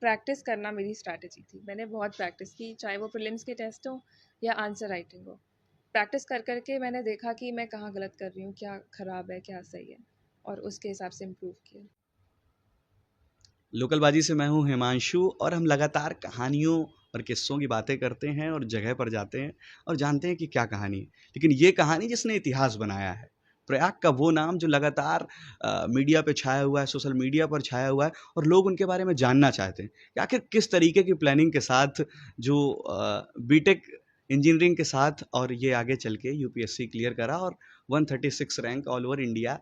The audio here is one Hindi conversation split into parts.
प्रैक्टिस करना मेरी स्ट्रैटेजी थी। मैंने बहुत प्रैक्टिस की, चाहे वो प्रीलिम्स के टेस्ट हो या आंसर राइटिंग हो। प्रैक्टिस कर कर के मैंने देखा कि मैं कहाँ गलत कर रही हूँ, क्या ख़राब है, क्या सही है, और उसके हिसाब से इम्प्रूव किया। लोकलबाजी से मैं हूँ हिमांशु और हम लगातार कहानियों और किस्सों की बातें करते हैं और जगह पर जाते हैं और जानते हैं कि क्या कहानी है। लेकिन ये कहानी जिसने इतिहास बनाया है, प्रयाग का वो नाम जो लगातार मीडिया पे छाया हुआ है, सोशल मीडिया पर छाया हुआ है और लोग उनके बारे में जानना चाहते हैं कि आखिर किस तरीके की प्लानिंग के साथ जो बीटेक इंजीनियरिंग के साथ और ये आगे चल के यूपीएससी क्लियर करा और 136 rank all over India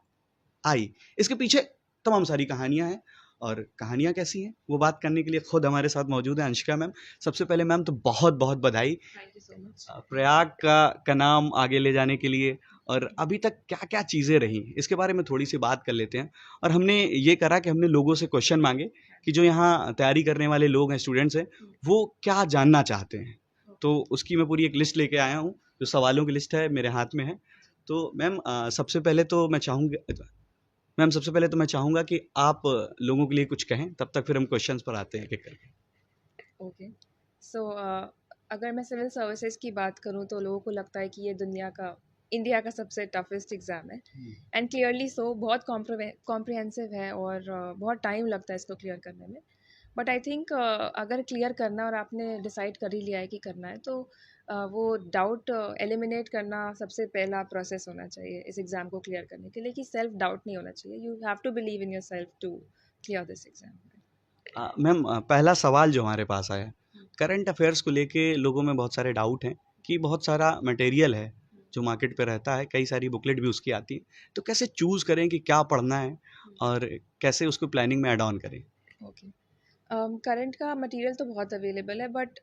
I. इसके पीछे तमाम सारी कहानियां हैं और कहानियां कैसी हैं वो बात करने के लिए खुद हमारे साथ मौजूद है अंशिका मैम। सबसे पहले मैम तो बहुत बहुत बधाई thank you so much. Prayag का नाम आगे ले जाने के लिए। और अभी तक क्या क्या चीज़ें रही इसके बारे में थोड़ी सी बात कर लेते हैं। और हमने ये करा कि हमने लोगों से क्वेश्चन मांगे कि जो यहाँ तैयारी करने वाले लोग हैं, स्टूडेंट्स हैं, वो क्या जानना चाहते हैं। तो उसकी मैं पूरी एक लिस्ट लेके आया हूँ, जो सवालों की लिस्ट है मेरे हाथ में है। तो मैम सबसे पहले तो मैं चाहूँगा कि आप लोगों के लिए कुछ कहें, तब तक फिर हम क्वेश्चंस पर आते हैं एक-एक करके। ओके, सो अगर मैं सिविल सर्विसेज की बात करूँ तो लोगों को लगता है कि ये इंडिया का सबसे टफेस्ट एग्ज़ाम है, एंड क्लियरली सो। बहुत कॉम्प्रिहेंसिव है और बहुत टाइम लगता है इसको क्लियर करने में। बट आई थिंक अगर क्लियर करना और आपने डिसाइड कर ही लिया है कि करना है, तो वो डाउट एलिमिनेट करना सबसे पहला प्रोसेस होना चाहिए इस एग्ज़ाम को क्लियर करने के लिए, कि सेल्फ डाउट नहीं होना चाहिए। You have to believe in yourself to clear this exam. Ma'am पहला सवाल जो हमारे पास आया, करंट अफेयर्स को लेके लोगों में बहुत सारे डाउट हैं कि बहुत सारा मटेरियल है जो मार्केट पे रहता है, कई सारी बुकलेट भी उसकी आती है। तो कैसे चूज़ करें कि क्या पढ़ना है और कैसे उसको प्लानिंग में ऐड ऑन करें? ओके, करंट का मटेरियल तो बहुत अवेलेबल है, बट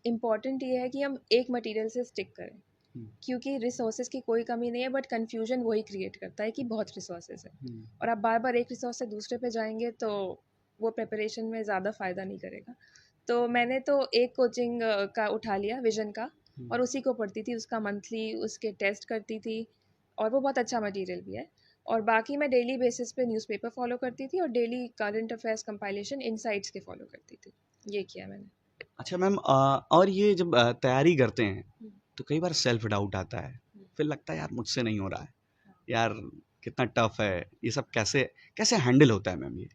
इम्पॉर्टेंट ये है कि हम एक मटेरियल से स्टिक करें, क्योंकि रिसोर्सेज की कोई कमी नहीं है, बट कन्फ्यूजन वही क्रिएट करता है कि बहुत रिसोर्सेज है, और आप बार बार एक रिसोर्स से दूसरे पे जाएंगे तो वो प्रिपरेशन में ज़्यादा फ़ायदा नहीं करेगा। तो मैंने तो एक कोचिंग का उठा लिया, विजन का, और उसी को पढ़ती थी, उसका मंथली उसके टेस्ट करती थी, और वो बहुत अच्छा मटेरियल भी है। और बाकी मैं डेली बेसिस पे न्यूज़पेपर फॉलो करती थी और daily current affairs compilation insights के फॉलो करती थी। ये किया मैंने। अच्छा मैम, और ये जब तैयारी करते हैं तो कई बार सेल्फ डाउट आता है, फिर लगता है यार मुझसे नहीं हो रहा है, यार कितना टफ है, ये सब कैसे कैसे हैंडल होता है मैम ये?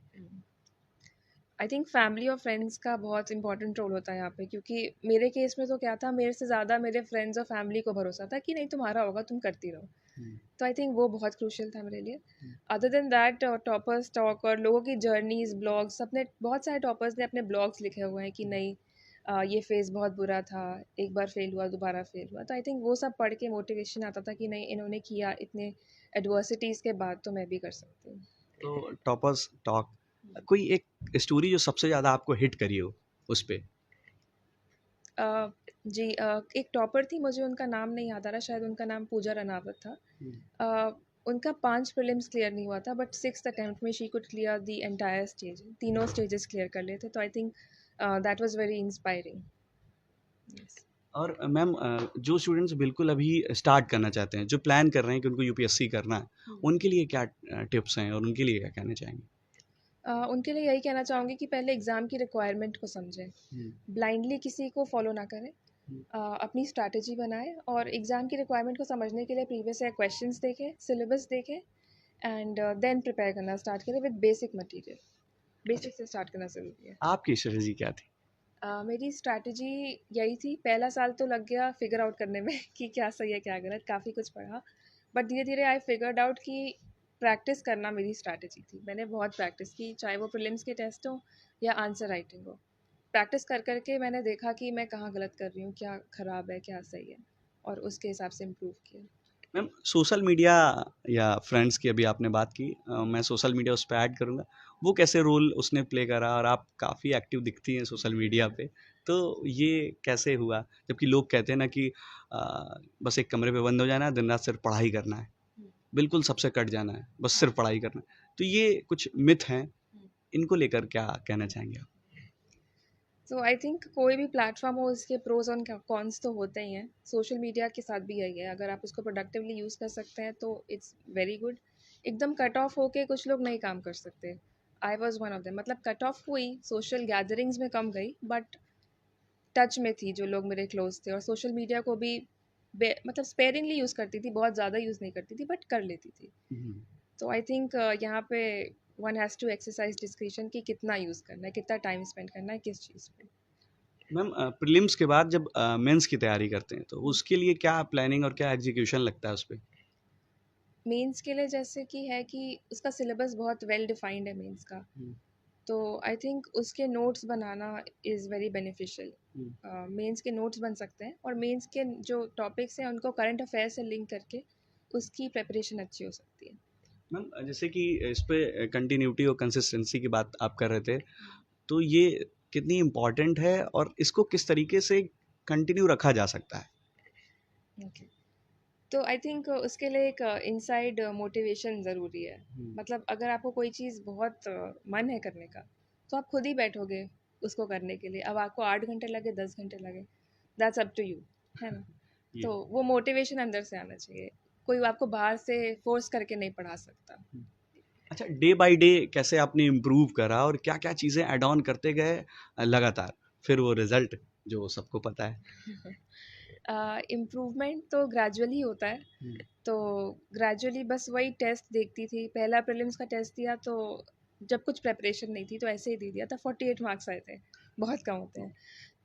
आई थिंक फैमिली और फ्रेंड्स का बहुत इंपॉर्टेंट रोल होता है यहाँ पे, क्योंकि मेरे केस में तो क्या था, मेरे से ज़्यादा मेरे फ्रेंड्स और फैमिली को भरोसा था कि नहीं तुम्हारा होगा, तुम करती रहो। तो आई थिंक वो बहुत क्रूशियल था मेरे लिए। Other than that, toppers talk और लोगों की जर्नीज, ब्लॉग्स, अपने बहुत सारे टॉपर्स ने अपने ब्लॉग्स लिखे हुए हैं कि नहीं, ये फेज़ बहुत बुरा था, एक बार फेल हुआ, दोबारा फेल हुआ। तो आई थिंक वो सब पढ़ के मोटिवेशन आता था कि नहीं, इन्होंने किया इतने एडवर्सिटीज़ के बाद, तो मैं भी कर सकती हूँ। तो टॉपर्स टॉक, कोई एक स्टोरी जो सबसे ज़्यादा आपको हिट करी हो उस पे? जी, एक टॉपर थी, मुझे उनका नाम नहीं याद आ रहा, शायद उनका नाम पूजा रनावत था। उनका 5 प्रीलिम्स क्लियर नहीं हुआ था, बट 6th अटेम्प्ट में she could clear the entire stage, तीनों स्टेजेस क्लियर कर लिए थे। तो I think that was very inspiring. Yes. और मैम जो स्टूडेंट्स बिल्कुल अभी स्टार्ट करना चाहते हैं, जो प्लान कर रहे हैं कि उनको यूपीएससी करना है, उनके लिए क्या टिप्स हैं और उनके लिए क्या कहना चाहेंगे? उनके लिए यही कहना चाहूँगी कि पहले एग्ज़ाम की रिक्वायरमेंट को समझें, ब्लाइंडली किसी को फॉलो ना करें, अपनी स्ट्रैटेजी बनाएं, और एग्ज़ाम की रिक्वायरमेंट को समझने के लिए प्रीवियस ईयर क्वेश्चंस देखें, सिलेबस देखें, एंड देन प्रिपेयर करना स्टार्ट करें विद बेसिक मटेरियल। अच्छा, बेसिक से स्टार्ट करना ज़रूरी है। आपकी स्ट्रेटजी क्या थी? मेरी स्ट्रैटेजी यही थी, पहला साल तो लग गया फिगर आउट करने में कि क्या सही है क्या गलत, काफ़ी कुछ पढ़ा, बट धीरे धीरे आई फिगर्ड आउट कि प्रैक्टिस करना मेरी स्ट्रैटेजी थी। मैंने बहुत प्रैक्टिस की, चाहे वो प्रीलिम्स के टेस्ट हो या आंसर राइटिंग हो। प्रैक्टिस कर कर के मैंने देखा कि मैं कहाँ गलत कर रही हूँ, क्या ख़राब है, क्या सही है, और उसके हिसाब से इम्प्रूव किया। मैम सोशल मीडिया या फ्रेंड्स की अभी आपने बात की, मैं सोशल मीडिया उस पर ऐड करूँगा, वो कैसे रोल उसने प्ले करा? और आप काफ़ी एक्टिव दिखती हैं सोशल मीडिया पे, तो ये कैसे हुआ? जबकि लोग कहते हैं ना कि बस एक कमरे पे बंद हो जाना है, दिन रात सिर्फ पढ़ाई करना है, बिल्कुल सबसे कट जाना है, बस सिर्फ पढ़ाई करना है। तो ये कुछ मिथ हैं, इनको लेकर क्या कहना चाहेंगे आप? सो आई थिंक कोई भी प्लेटफॉर्म हो, इसके प्रोज और कॉन्स तो होते ही हैं। सोशल मीडिया के साथ भी यही है, अगर आप उसको प्रोडक्टिवली यूज़ कर सकते हैं तो इट्स वेरी गुड। एकदम कट ऑफ होके कुछ लोग नहीं काम कर सकते। I was one of them. मतलब कट ऑफ हुई, सोशल गैदरिंग्स में कम गई, बट टच में थी जो लोग मेरे क्लोज थे, और सोशल मीडिया को भी मतलब स्पेयरिंगली यूज़ करती थी, बहुत ज़्यादा यूज़ नहीं करती थी, बट कर लेती थी। तो आई थिंक यहाँ पे one has to exercise discretion कि कितना यूज़ करना है, कितना टाइम स्पेंड करना है किस चीज़ पे। मैम प्रीलिम्स के बाद जब मेंस की तैयारी करते हैं तो उसके लिए क्या प्लानिंग और क्या एग्जीक्यूशन लगता है उस पे? मेंस के लिए जैसे कि है कि उसका सिलेबस बहुत वेल डिफाइंड है मेंस का, तो आई थिंक उसके नोट्स बनाना इज़ वेरी बेनिफिशियल। मेंस के नोट्स बन सकते हैं, और मेंस के जो टॉपिक्स हैं उनको करंट अफेयर से लिंक करके उसकी प्रिपरेशन अच्छी हो सकती है। मैम जैसे कि इस पे कंटिन्यूटी और कंसिस्टेंसी की बात आप कर रहे थे, तो ये कितनी इम्पोर्टेंट है और इसको किस तरीके से कंटिन्यू रखा जा सकता है? ओके, तो आई थिंक उसके लिए एक इनसाइड मोटिवेशन ज़रूरी है। मतलब अगर आपको कोई चीज़ बहुत मन है करने का, तो आप खुद ही बैठोगे उसको करने के लिए। अब आपको 8 घंटे लगे, 10 घंटे लगे, दैट्स अप टू यू, है ना। ये तो वो मोटिवेशन अंदर से आना चाहिए, कोई आपको बाहर से फोर्स करके नहीं पढ़ा सकता। अच्छा, डे बाय डे कैसे आपने इम्प्रूव करा और क्या क्या चीज़ें ऐड ऑन करते गए लगातार, फिर वो रिजल्ट जो सबको पता है? इम्प्रूवमेंट तो ग्रेजुअली होता है। तो ग्रेजुअली बस वही टेस्ट देखती थी, पहला प्रीलिम्स का टेस्ट दिया तो जब कुछ प्रेपरेशन नहीं थी तो ऐसे ही दे दिया था, 48 मार्क्स आए थे, बहुत कम होते हैं।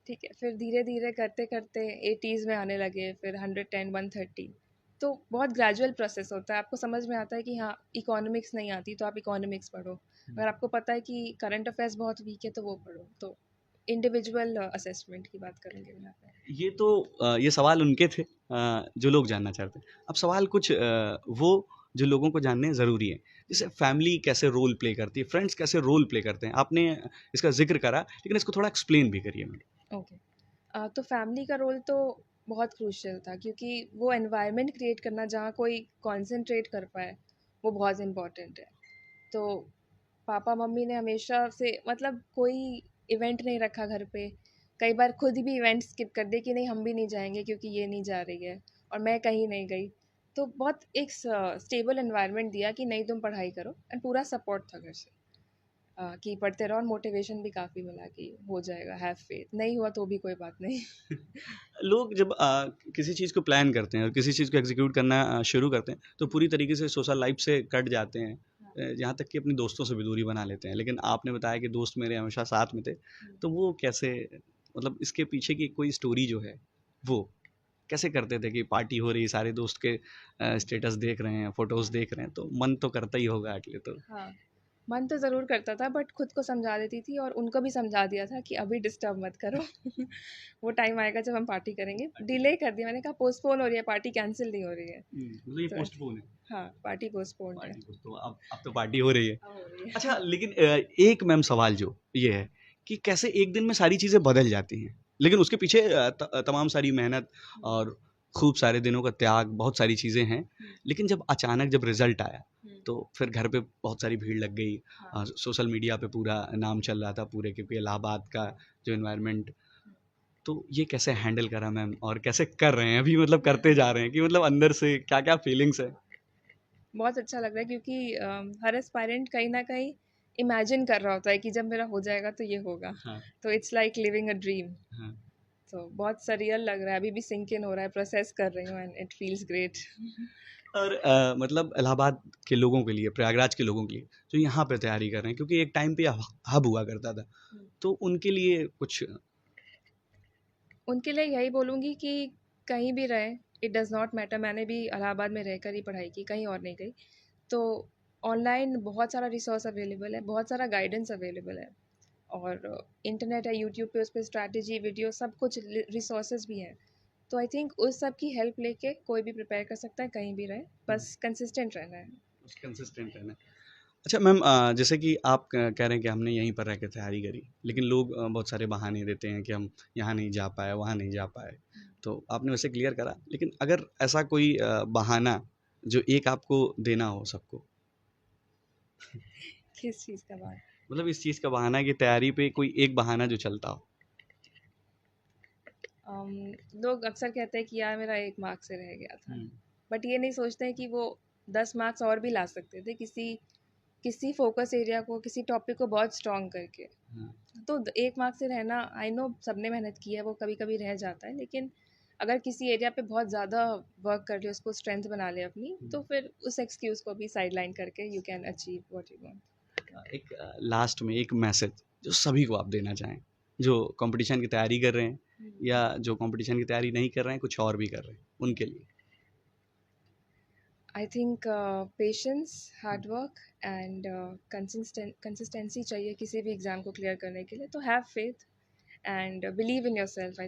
ठीक है, फिर धीरे धीरे करते करते 80s में आने लगे, फिर 110, 130। तो बहुत ग्रेजुअल प्रोसेस होता है, आपको समझ में आता है कि हाँ इकोनॉमिक्स नहीं आती तो आप इकोनॉमिक्स पढ़ो, अगर आपको पता है कि करंट अफेयर्स बहुत वीक है तो वो पढ़ो। तो इंडिविजुअल असेसमेंट की बात करेंगे यहाँ पे। ये तो ये सवाल उनके थे जो लोग जानना चाहते हैं। अब सवाल कुछ वो जो लोगों को जानने ज़रूरी है। जैसे फैमिली कैसे रोल प्ले करती है, फ्रेंड्स कैसे रोल प्ले करते हैं? आपने इसका ज़िक्र करा, लेकिन इसको थोड़ा एक्सप्लेन भी करिए मैम। ओके, तो फैमिली का रोल तो बहुत क्रूशियल था, क्योंकि वो एनवायरनमेंट क्रिएट करना जहाँ कोई कॉन्सेंट्रेट कर पाए, वो बहुत इम्पॉर्टेंट है। तो पापा मम्मी ने हमेशा से मतलब कोई इवेंट नहीं रखा घर पे, कई बार खुद भी इवेंट स्किप कर दिए कि नहीं हम भी नहीं जाएंगे क्योंकि ये नहीं जा रही है, और मैं कहीं नहीं गई। तो बहुत एक स्टेबल एनवायरनमेंट दिया कि नहीं तुम पढ़ाई करो, एंड पूरा सपोर्ट था घर से कि पढ़ते रहो, और मोटिवेशन भी काफ़ी मिला कि हो जाएगा, हैव फेथ, नहीं हुआ तो भी कोई बात नहीं। लोग जब किसी चीज़ को प्लान करते हैं और किसी चीज़ को एग्जीक्यूट करना शुरू करते हैं, तो पूरी तरीके से सोशल लाइफ से कट जाते हैं। यहाँ तक कि अपने दोस्तों से भी दूरी बना लेते हैं। लेकिन आपने बताया कि दोस्त मेरे हमेशा साथ में थे, तो वो कैसे, मतलब इसके पीछे की कोई स्टोरी जो है, वो कैसे करते थे कि पार्टी हो रही, सारे दोस्त के स्टेटस देख रहे हैं, फोटोज़ देख रहे हैं, तो मन तो करता ही होगा एटलीस्ट तो। हाँ, मन तो ज़रूर करता था, बट खुद को समझा देती थी, और उनको भी समझा दिया था कि अभी डिस्टर्ब मत करो। वो टाइम आएगा जब हम पार्टी करेंगे। डिले कर दिया, मैंने कहा पोस्टपोन हो रही है पार्टी, कैंसिल नहीं हो रही है। मतलब ये तो पोस्टपोन है। हाँ, पार्टी पोस्टपोन्ड है। पार्टी को तो अब तो पार्टी हो रही है। अब हो रही है। अच्छा, लेकिन एक मैम सवाल जो ये है कि कैसे एक दिन में सारी चीज़ें बदल जाती हैं, लेकिन उसके पीछे तमाम सारी मेहनत और खूब सारे दिनों का त्याग, बहुत सारी चीज़ें हैं। लेकिन जब अचानक जब रिजल्ट आया, तो फिर घर पे बहुत सारी भीड़ लग गई। हाँ, सोशल मीडिया पे पूरा नाम चल रहा था पूरे, क्योंकि इलाहाबाद का जो एनवायरनमेंट, तो ये कैसे हैंडल करा मैम और कैसे कर रहे हैं अभी, मतलब करते जा रहे हैं कि मतलब अंदर से क्या क्या फीलिंग्स है? बहुत अच्छा लग रहा है, क्योंकि हर एस्पायरेंट कहीं ना कहीं इमेजिन कर रहा होता है कि जब मेरा हो जाएगा तो ये होगा। हाँ, तो it's like living a dream. हाँ। तो बहुत सरियल लग रहा है, अभी भी सिंक इन हो रहा है, प्रोसेस कर रही हूँ, एंड इट फील्स ग्रेट। और मतलब इलाहाबाद के लोगों के लिए, प्रयागराज के लोगों के लिए जो यहाँ पे तैयारी कर रहे हैं, क्योंकि एक टाइम पे हब हुआ करता था, तो उनके लिए कुछ? उनके लिए यही बोलूँगी कि कहीं भी रहें, इट डज़ नॉट मैटर। मैंने भी इलाहाबाद में रहकर ही पढ़ाई की, कहीं और नहीं गई। तो ऑनलाइन बहुत सारा रिसोर्स अवेलेबल है, बहुत सारा गाइडेंस अवेलेबल है, और इंटरनेट है, यूट्यूब पे उस पर स्ट्रैटेजी वीडियो सब कुछ रिसोर्सेज भी हैं। तो आई थिंक उस सब की हेल्प लेके कोई भी प्रिपेयर कर सकता है, कहीं भी रहे, बस कंसिस्टेंट रहना है। कंसिस्टेंट रहना। अच्छा मैम, जैसे कि आप कह रहे हैं कि हमने यहीं पर रह के तैयारी करी, लेकिन लोग बहुत सारे बहाने देते हैं कि हम यहाँ नहीं जा पाए, वहाँ नहीं जा पाए, तो आपने वैसे क्लियर करा, लेकिन अगर ऐसा कोई बहाना जो एक आपको देना हो सबको, किस चीज़ का बात? मतलब इस चीज़ का बहाना कि तैयारी पे कोई एक बहाना जो चलता हो। लोग अक्सर कहते हैं कि यार मेरा 1 मार्क्स से रह गया था, हम्म, बट ये नहीं सोचते हैं कि वो 10 मार्क्स और भी ला सकते थे किसी किसी फोकस एरिया को, किसी टॉपिक को बहुत स्ट्रॉन्ग करके। हाँ, तो 1 मार्क्स से रहना, आई नो सबने मेहनत की है, वो कभी-कभी रह जाता है, लेकिन अगर किसी एरिया पे बहुत ज़्यादा वर्क कर ले, उसको स्ट्रेंथ बना ले अपनी, तो फिर उस एक्सक्यूज़ को भी साइडलाइन करके you can achieve what you want. एक लास्ट में एक मैसेज जो सभी को आप देना चाहें, जो कंपटीशन की तैयारी कर रहे हैं या जो कंपटीशन की तैयारी नहीं कर रहे हैं, कुछ और भी कर रहे हैं, उनके लिए? I think patience, hard work and consistency चाहिए किसी भी एग्ज़ाम को क्लियर करने के लिए। तो have faith and believe in yourself. I